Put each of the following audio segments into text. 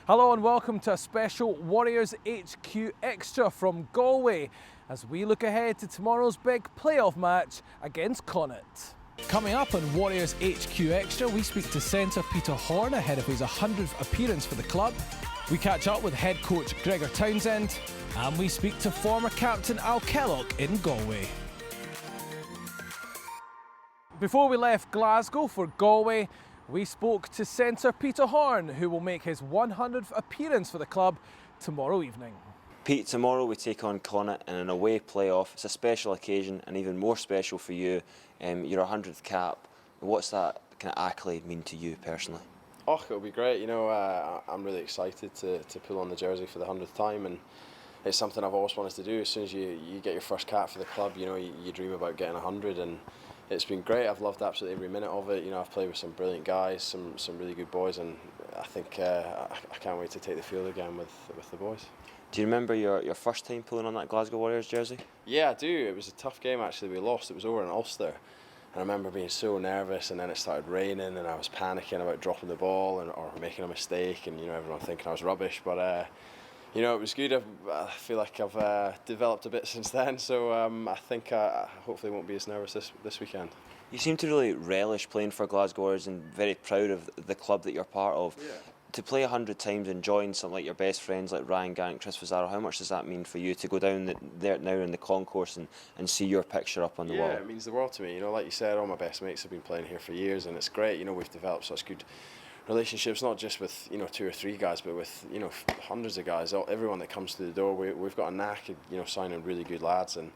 Hello and welcome to a special Warriors HQ Extra from Galway as we look ahead to tomorrow's big playoff match against Connacht. Coming up on Warriors HQ Extra, we speak to centre Peter Horne ahead of his 100th appearance for the club. We catch up with head coach Gregor Townsend, and we speak to former captain Kellock in Galway. Before we left Glasgow for Galway, we spoke to centre Peter Horne, who will make his 100th appearance for the club tomorrow evening. Pete, tomorrow we take on Connacht in an away playoff. It's a special occasion, and even more special for you. Your 100th cap. What's that kind of accolade mean to you personally? Oh, it'll be great. You know, I'm really excited to pull on the jersey for the 100th time, and it's something I've always wanted to do. As soon as you get your first cap for the club, you know, you dream about getting 100, and it's been great. I've loved absolutely every minute of it. You know, I've played with some brilliant guys, some really good boys, and I think I can't wait to take the field again with the boys. Do you remember your first time pulling on that Glasgow Warriors jersey? Yeah, I do. It was a tough game actually. We lost. It was over in Ulster. And I remember being so nervous, and then it started raining, and I was panicking about dropping the ball or making a mistake, and you know, everyone thinking I was rubbish. But you know, it was good. I feel like I've developed a bit since then, so I think I hopefully won't be as nervous this weekend. You seem to really relish playing for Glasgow Warriors and very proud of the club that you're part of. Yeah. To play 100 times and join something like your best friends like Ryan Gant, Chris Fazzaro, how much does that mean for you to go down there now in the concourse and see your picture up on the wall? Yeah, it means the world to me. You know, like you said, all my best mates have been playing here for years, and it's great. You know, we've developed such good relationships, not just with, you know, 2 or 3 guys, but with, you know, hundreds of guys. Everyone that comes through the door, we've got a knack of, you know, signing really good lads, and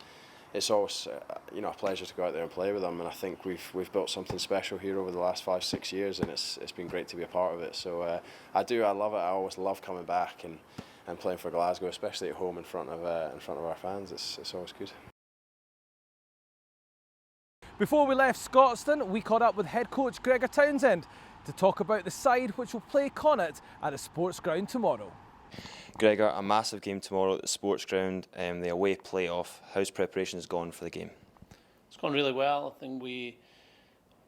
it's always you know, a pleasure to go out there and play with them. And I think we've built something special here over the last 5-6 years, and it's been great to be a part of it. So I love it. I always love coming back and playing for Glasgow, especially at home in front of our fans. It's always good. Before we left Scotstoun, we caught up with head coach Gregor Townsend to talk about the side which will play Connacht at the sports ground tomorrow. Gregor, a massive game tomorrow at the sports ground, the away playoff. How's preparations gone for the game? It's gone really well. I think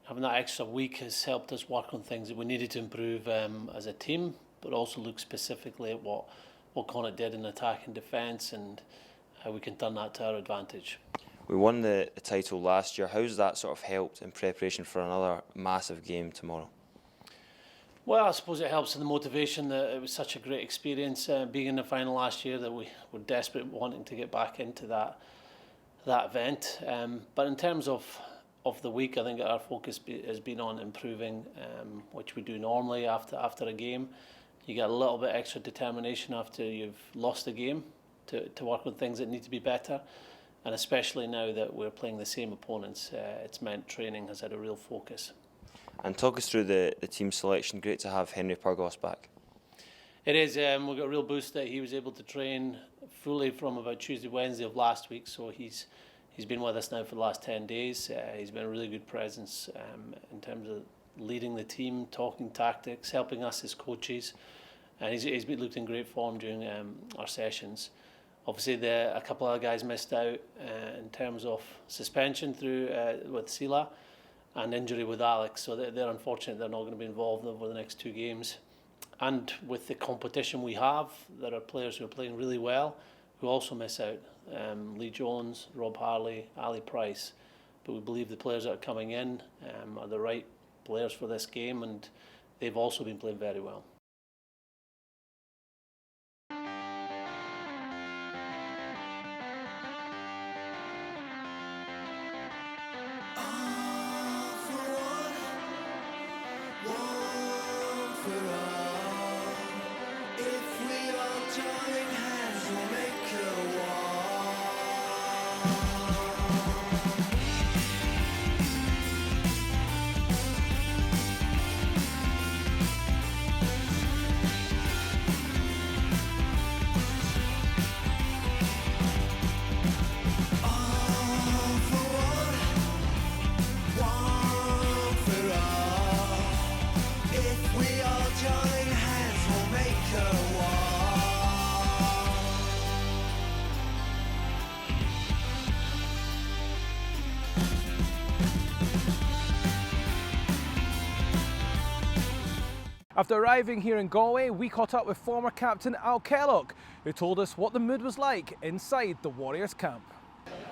having that extra week has helped us work on things that we needed to improve as a team, but also look specifically at what Connacht did in attack and defence and how we can turn that to our advantage. We won the title last year. How's that sort of helped in preparation for another massive game tomorrow? Well, I suppose it helps in the motivation that it was such a great experience being in the final last year that we were desperate wanting to get back into that event. But in terms of the week, I think our focus has been on improving, which we do normally after a game. You get a little bit extra determination after you've lost a game to work on things that need to be better. And especially now that we're playing the same opponents, it's meant training has had a real focus. And talk us through the team selection. Great to have Henry Purgos back. It is. We've got a real boost that he was able to train fully from about Tuesday, Wednesday of last week. So he's been with us now for the last 10 days. He's been a really good presence in terms of leading the team, talking tactics, helping us as coaches. And he's looked in great form during our sessions. Obviously, a couple of guys missed out in terms of suspension through with Sila and injury with Alex, so they're unfortunate they're not going to be involved over the next 2 games. And with the competition we have, there are players who are playing really well who also miss out. Lee Jones, Rob Harley, Ali Price. But we believe the players that are coming in are the right players for this game, and they've also been playing very well. After arriving here in Galway, we caught up with former captain Al Kellock, who told us what the mood was like inside the Warriors camp.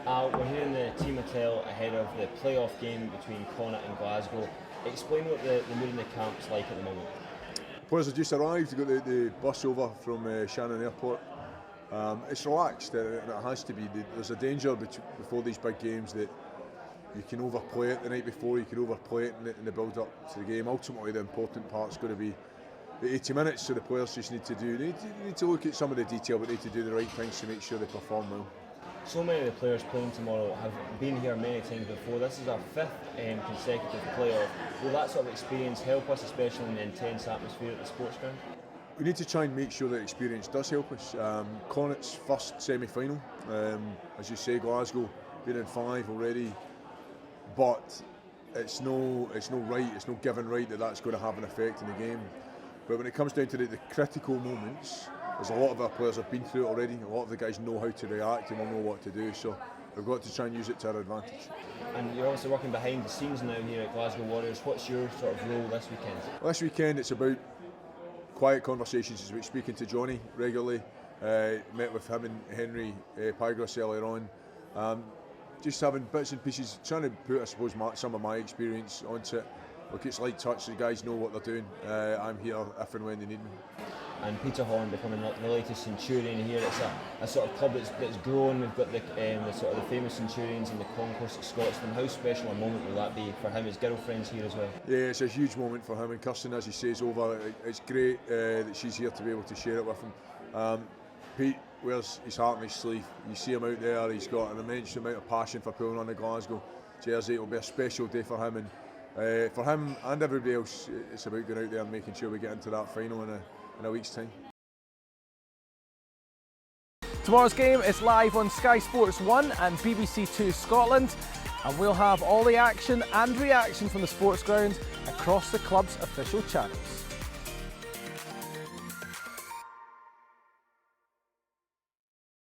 Al, we're here in the team hotel ahead of the playoff game between Connacht and Glasgow. Explain what the mood in the camp's like at the moment. Players have just arrived, got the bus over from Shannon Airport. It's relaxed, and it has to be. There's a danger before these big games that you can overplay it the night before, you can overplay it in the build-up to the game. Ultimately, the important part's going to be the 80 minutes, so the players just need to look at some of the detail, but they need to do the right things to make sure they perform well. So many of the players playing tomorrow have been here many times before. This is our 5th consecutive playoff. Will that sort of experience help us, especially in the intense atmosphere at the sports ground? We need to try and make sure that experience does help us. Connacht's first semi-final, as you say, Glasgow been in 5 already. But it's no given right that that's going to have an effect in the game. But when it comes down to the critical moments, there's a lot of our players have been through it already. A lot of the guys know how to react and will know what to do. So we've got to try and use it to our advantage. And you're obviously working behind the scenes now here at Glasgow Warriors. What's your sort of role this weekend? Well, this weekend it's about quiet conversations. It's about speaking to Johnny regularly. Met with him and Henry Pygros earlier on. Just having bits and pieces, trying to put, I suppose, some of my experience onto it. Look, it's light touch, the guys know what they're doing. I'm here if and when they need me. And Peter Horne becoming the latest Centurion here. It's a sort of club that's grown. We've got the sort of the famous Centurions and the Concourse of Scotland. How special a moment will that be for him? His girlfriend's here as well. Yeah, it's a huge moment for him, and Kirsten, as he says, over. It's great that she's here to be able to share it with him. Pete wears his heart on his sleeve. You see him out there, he's got an immense amount of passion for pulling on the Glasgow jersey. It'll be a special day for him, and for him and everybody else, it's about going out there and making sure we get into that final in a week's time. Tomorrow's game is live on Sky Sports 1 and BBC 2 Scotland, and we'll have all the action and reaction from the sports ground across the club's official channels.